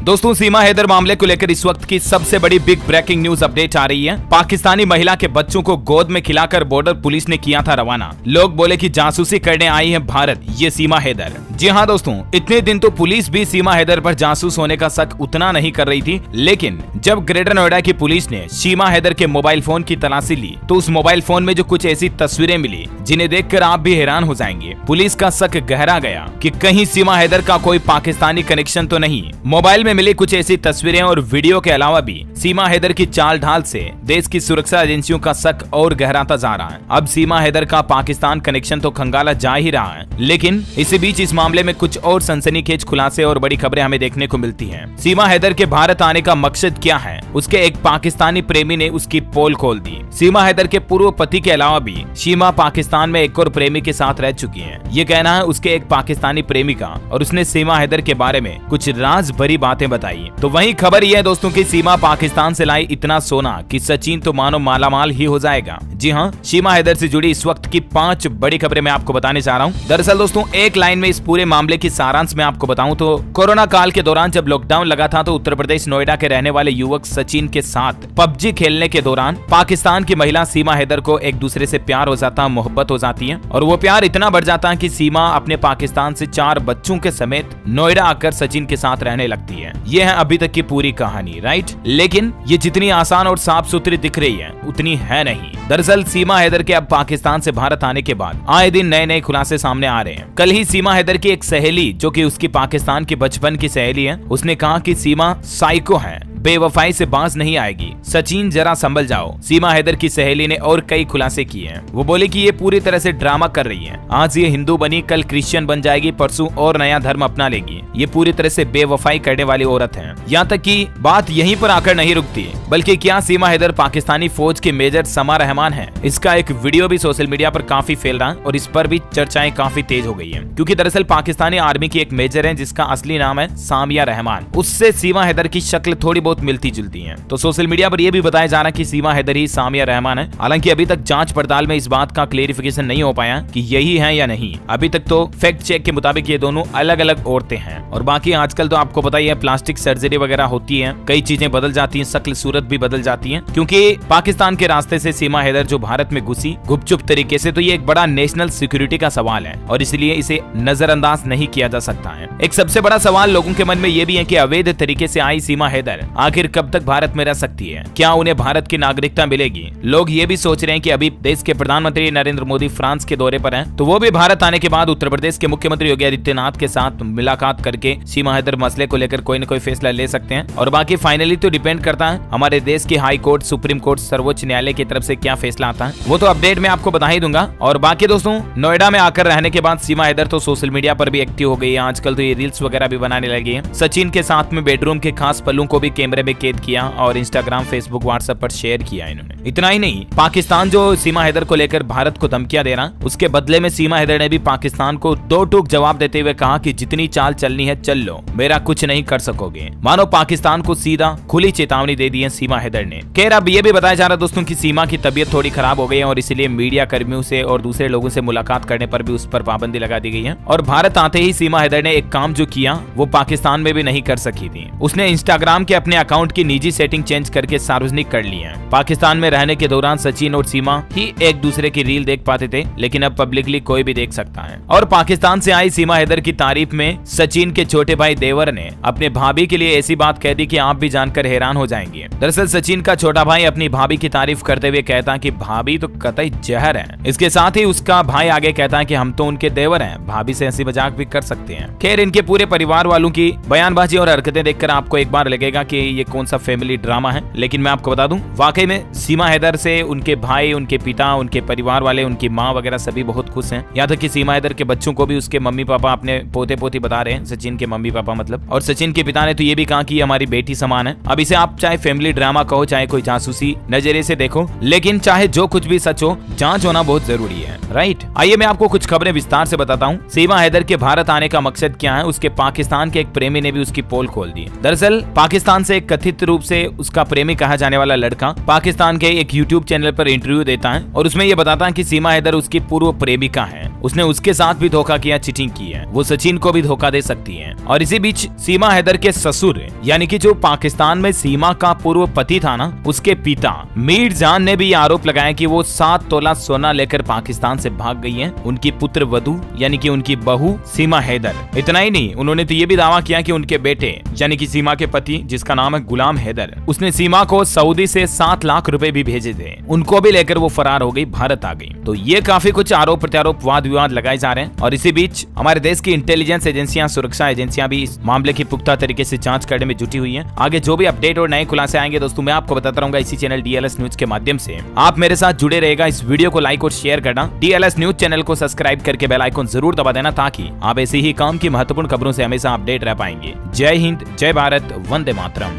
दोस्तों, सीमा हैदर मामले को लेकर इस वक्त की सबसे बड़ी बिग ब्रेकिंग न्यूज अपडेट आ रही है। पाकिस्तानी महिला के बच्चों को गोद में खिलाकर बॉर्डर पुलिस ने किया था रवाना। लोग बोले कि जासूसी करने आई है भारत ये सीमा हैदर। जी हाँ दोस्तों, इतने दिन तो पुलिस भी सीमा हैदर पर जासूस होने का शक उतना नहीं कर रही थी, लेकिन जब ग्रेटर नोएडा की पुलिस ने सीमा हैदर के मोबाइल फोन की तलाशी ली तो उस मोबाइल फोन में जो कुछ ऐसी तस्वीरें मिली जिन्हें देखकर आप भी हैरान हो जाएंगे। पुलिस का शक गहरा गया कि कहीं सीमा हैदर का कोई पाकिस्तानी कनेक्शन तो नहीं। मोबाइल में मिली कुछ ऐसी तस्वीरें और वीडियो के अलावा भी सीमा हैदर की चाल ढाल से देश की सुरक्षा एजेंसियों का शक और गहराता जा रहा है। अब सीमा हैदर का पाकिस्तान कनेक्शन तो खंगाला जा ही रहा है, लेकिन इसी बीच इस मामले में कुछ और सनसनीखेज खुलासे और बड़ी खबरें हमें देखने को मिलती हैं। सीमा हैदर के भारत आने का मकसद क्या है, उसके एक पाकिस्तानी प्रेमी ने उसकी पोल खोल दी। सीमा हैदर के पूर्व पति के अलावा भी सीमा पाकिस्तान में एक और प्रेमी के साथ रह चुकी है। ये कहना है उसके एक पाकिस्तानी प्रेमी का, और उसने सीमा हैदर के बारे में कुछ राज भरी बातें बताई। तो वहीं खबर यह है दोस्तों कि सीमा पाकिस्तान से लाई इतना सोना कि सचिन तो मानो मालामाल ही हो जाएगा। जी हाँ, सीमा हैदर से जुड़ी इस वक्त की 5 बड़ी खबरें मैं आपको बताने जा रहा हूँ। दरअसल दोस्तों, एक लाइन में इस पूरे मामले की सारांश में आपको बताऊं तो कोरोना काल के दौरान जब लॉकडाउन लगा था तो उत्तर प्रदेश नोएडा के रहने वाले युवक सचिन के साथ पबजी खेलने के दौरान पाकिस्तान की महिला सीमा हैदर को एक दूसरे से प्यार हो जाता, मोहब्बत हो जाती है, और वो प्यार इतना बढ़ जाता है कि सीमा अपने पाकिस्तान से 4 बच्चों के समेत नोएडा आकर सचिन के साथ रहने लगती है। ये है अभी तक की पूरी कहानी, राइट। लेकिन ये जितनी आसान और साफ सुथरी दिख रही है उतनी है नहीं। दरअसल सीमा हैदर के अब पाकिस्तान से भारत आने के बाद आए दिन नए नए खुलासे सामने आ रहे हैं। कल ही सीमा हैदर की एक सहेली, जो कि उसकी पाकिस्तान की बचपन की सहेली है, उसने कहा कि सीमा साइको है, बेवफाई से बाज नहीं आएगी, सचिन जरा संभल जाओ। सीमा हैदर की सहेली ने और कई खुलासे किए हैं। वो बोले कि ये पूरी तरह से ड्रामा कर रही है। आज ये हिंदू बनी, कल क्रिश्चियन बन जाएगी, परसों और नया धर्म अपना लेगी। ये पूरी तरह से बेवफाई करने वाली औरत है। यहाँ तक कि बात यहीं पर आकर नहीं रुकती, बल्कि क्या सीमा हैदर पाकिस्तानी फौज के मेजर समा रहमान है। इसका एक वीडियो भी सोशल मीडिया पर काफी फैल रहा है और इस पर भी चर्चाएं काफी तेज हो गई है, क्योंकि दरअसल पाकिस्तानी आर्मी की एक मेजर है जिसका असली नाम है सामिया रहमान। उससे सीमा हैदर की शक्ल थोड़ी बहुत मिलती जुलती है। तो सोशल मीडिया पर यह भी बताया जा रहा है कि सीमा हैदर ही सामिया रहमान है। हालांकि अभी तक जांच पड़ताल में इस बात का क्लेरिफिकेशन नहीं हो पाया कि यही है या नहीं। अभी तक तो फैक्ट चेक के मुताबिक ये दोनों अलग अलग औरतें हैं। और बाकी आजकल तो आपको पता ही है, प्लास्टिक सर्जरी वगैरह होती है, कई चीजें बदल जाती है, शक्ल सूरत भी बदल जाती है। क्योंकि पाकिस्तान के रास्ते से सीमा हैदर जो भारत में घुसी गुपचुप तरीके से, तो ये एक बड़ा नेशनल सिक्योरिटी का सवाल है और इसलिए इसे नजरअंदाज नहीं किया जा सकता है। एक सबसे बड़ा सवाल लोगों के मन में ये भी है कि अवैध तरीके से आई सीमा हैदर आखिर कब तक भारत में रह सकती है? क्या उन्हें भारत की नागरिकता मिलेगी? लोग ये भी सोच रहे हैं कि अभी देश के प्रधानमंत्री नरेंद्र मोदी फ्रांस के दौरे पर हैं, तो वो भी भारत आने के बाद उत्तर प्रदेश के मुख्यमंत्री योगी आदित्यनाथ के साथ मुलाकात करके सीमा हैदर मसले को लेकर कोई न कोई फैसला ले सकते हैं। और बाकी फाइनली तो डिपेंड करता है हमारे देश की हाई कोर्ट, सुप्रीम कोर्ट, सर्वोच्च न्यायालय की तरफ से क्या फैसला आता है, वो तो अपडेट में आपको बता ही दूंगा। और बाकी दोस्तों, नोएडा में आकर रहने के बाद सीमा हैदर तो सोशल मीडिया पर भी एक्टिव हो गई है। आजकल तो ये रील्स वगैरह भी बनाने लगी है। सचिन के साथ में बेडरूम के खास पलों को भी कैमरे में कैद किया और इंस्टाग्राम, फेसबुक, व्हाट्सएप पर शेयर किया इन्होंने। इतना ही नहीं, पाकिस्तान जो सीमा हैदर को लेकर भारत को धमकियां दे रहा, उसके बदले में सीमा हैदर ने भी पाकिस्तान को 2 टूक जवाब देते हुए कहा कि जितनी चाल चलनी है चल लो, मेरा कुछ नहीं कर सकोगे। मानो पाकिस्तान को सीधा खुली चेतावनी दे दी है सीमा हैदर ने। खैर, अब ये भी बताया जा रहा है दोस्तों कि सीमा की तबीयत थोड़ी खराब हो गई है और इसलिए मीडिया कर्मियों से और दूसरे लोगों से मुलाकात करने पर भी उस पर पाबंदी लगा दी गई है। और भारत आते ही सीमा हैदर ने एक काम जो किया वो पाकिस्तान में भी नहीं कर सकी थी। उसने इंस्टाग्राम के अपने अकाउंट की निजी सेटिंग चेंज करके सार्वजनिक कर ली है। पाकिस्तान में रहने के दौरान सचिन और सीमा ही एक दूसरे की रील देख पाते थे, लेकिन अब पब्लिकली कोई भी देख सकता है। और पाकिस्तान से आई सीमा हैदर की तारीफ में सचिन के छोटे भाई देवर ने अपने भाभी के लिए ऐसी बात कह दी कि आप भी जानकर हैरान हो जाएंगे। दरअसल सचिन का छोटा भाई अपनी भाभी की तारीफ करते हुए कहता कि भाभी तो कतई जहर है। इसके साथ ही उसका भाई आगे कहता है कि हम तो उनके देवर हैं, भाभी से हंसी मजाक भी कर सकते हैं। खैर, इनके पूरे परिवार वालों की बयानबाजी और हरकतें देखकर आपको एक बार लगेगा कि ये कौन सा फैमिली ड्रामा है, लेकिन मैं आपको बता दूं, वाकई में सीमा हैदर से उनके भाई, उनके पिता, उनके परिवार वाले, उनकी माँ वगैरह सभी बहुत खुश हैं। यहाँ तक कि सीमा हैदर के बच्चों को भी उसके मम्मी पापा अपने पोते पोती बता रहे हैं, सचिन के मम्मी पापा मतलब। और सचिन के पिता ने तो ये भी कहा कि हमारी बेटी समान है। अब इसे आप चाहे फैमिली ड्रामा कहो, चाहे कोई जासूसी नजरिए से देखो, लेकिन चाहे जो कुछ भी सच हो, जांच होना बहुत जरूरी है, राइट। आइए मैं आपको कुछ खबरें विस्तार से बताता हूँ। सीमा हैदर के भारत आने का मकसद क्या है, उसके पाकिस्तान के एक प्रेमी ने भी उसकी पोल खोल दी। दरअसल पाकिस्तान से से कथित रूप से उसका प्रेमी कहा जाने वाला लड़का पाकिस्तान के एक यूट्यूब चैनल पर इंटरव्यू देता है और उसमें ये बताता है कि सीमा हैदर उसकी पूर्व प्रेमिका है, उसने उसके साथ भी धोखा किया, चीटिंग की है, वो सचिन को भी धोखा दे सकती है। और इसी बीच सीमा हैदर के ससुर यानी कि जो पाकिस्तान में सीमा का पूर्व पति था ना, उसके पिता मीर जान ने भी आरोप लगाया कि वो 7 तोला सोना लेकर पाकिस्तान से भाग गई है उनकी पुत्र वधू यानी कि उनकी बहू सीमा हैदर। इतना ही नहीं, उन्होंने तो ये भी दावा किया कि उनके बेटे यानी कि सीमा के पति जिसका नाम है गुलाम हैदर, उसने सीमा को सऊदी से 7 लाख रुपए भी भेजे थे, उनको भी लेकर वो फरार हो गई, भारत आ गई। तो ये काफी कुछ आरोप प्रत्यारोप वाद विवाद लगाए जा रहे हैं। और इसी बीच हमारे देश की इंटेलिजेंस एजेंसियां, सुरक्षा एजेंसियां भी इस मामले की पुख्ता तरीके से जांच करने में जुटी हुई हैं। आगे जो भी अपडेट और नए खुलासे आएंगे दोस्तों मैं आपको बताता रहूंगा इसी चैनल DLS न्यूज के माध्यम से। आप मेरे साथ जुड़े रहेगा, इस वीडियो को लाइक और शेयर करना, DLS न्यूज चैनल को सब्सक्राइब करके बेल आइकन जरूर दबा देना ताकि आप ऐसी ही काम की महत्वपूर्ण खबरों से हमेशा अपडेट रह पाएंगे। जय हिंद, जय भारत, वंदे मातरम।